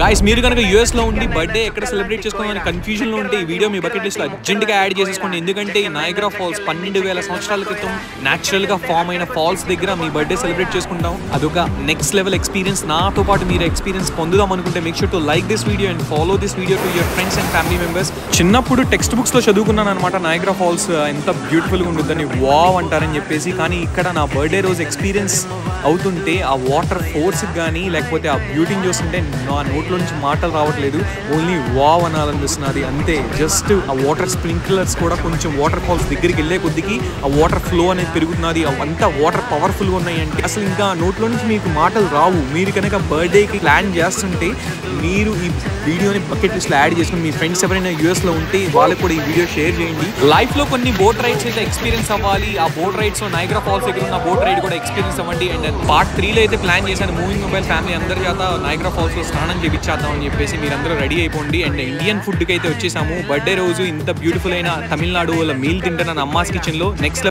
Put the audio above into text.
Guys మీరు కనుక US లో ఉండి బర్త్డే ఎక్కడ సెలబ్రేట్ చేసుకోవాలని కన్ఫ్యూజన్ లో ఉంటే ఈ వీడియో మీ బకెట్ లిస్ట్ లో అర్జెంట్ గా యాడ్ చేసేసుకోండి. ఎందుకంటే నయాగ్రా ఫాల్స్ 12,000 సంవత్సరాల క్రితం న్యాచురల్ గా ఫామ్ అయిన ఫాల్స్ దగ్గర మీ బర్త్డే సెలబ్రేట్ చేసుకుంటాం. అదొక నెక్స్ట్ లెవెల్ ఎక్స్పీరియన్స్. నాతో పాటు మీరు ఎక్స్పీరియన్స్ పొందుదాం అనుకుంటే make sure to like this video and follow this video to your friends and family members. చిన్నప్పుడు టెక్స్ట్ బుక్స్ లో చదువుకున్నాను అనమాట నయాగ్రా ఫాల్స్ ఎంత బ్యూటిఫుల్ గా ఉంటుందని, వావ్ అంటారని చెప్పేసి. కానీ ఇక్కడ నా బర్త్డే రోజు ఎక్స్పీరియన్స్ అవుతుంటే ఆ వాటర్ ఫోర్స్ కానీ లేకపోతే ఆ బ్యూటీని చూస్తుంటే నా నోట్లో నుంచి మాటలు రావట్లేదు. ఓన్లీ వావ్ అనాలనిపిస్తున్నది అంతే. జస్ట్ ఆ వాటర్ స్ప్రింక్లర్స్ కూడా కొంచెం వాటర్ ఫాల్స్ దగ్గరికి వెళ్ళే కొద్దికి ఆ వాటర్ ఫ్లో అనేది పెరుగుతున్నది. అవంతా వాటర్ పవర్ఫుల్గా ఉన్నాయంటే అసలు ఇంకా నోట్లో నుంచి మీకు మాటలు రావు. మీరు కనుక బర్త్డేకి ప్లాన్ చేస్తుంటే మీరు ఈ వీడియోని బకెట్ లిస్ట్లో యాడ్ చేసుకుని మీ ఫ్రెండ్స్ ఎవరైనా యూఎస్లో ఉంటే వాళ్ళకి కూడా ఈ వీడియో షేర్ చేయండి. లైఫ్లో కొన్ని బోట్ రైడ్స్ అయితే ఎక్స్పీరియన్స్ అవ్వాలి. ఆ బోట్ రైడ్స్ నయాగ్రా ఫాల్స్ దగ్గర ఉన్న బోట్ రైడ్ కూడా ఎక్స్పీరియన్స్ అవ్వండి. అండ్ పార్ట్ 3లో అయితే ప్లాన్ చేశాను మూవింగ్ మొబైల్ ఫ్యామిలీ అందరి చేత నయాగ్రా ఫాల్స్ లో స్నానం చేయించేద్దాం అని చెప్పేసి. మీరందరూ రెడీ అయిపోండి. అండ్ ఇండియన్ ఫుడ్కి అయితే వచ్చేసాము. బర్త్డే రోజు ఇంత బ్యూటిఫుల్ అయిన తమిళనాడు వాళ్ళ మీల్ తింటున్నాను అమ్మాస్ కిచెన్ లో. నెక్స్ట్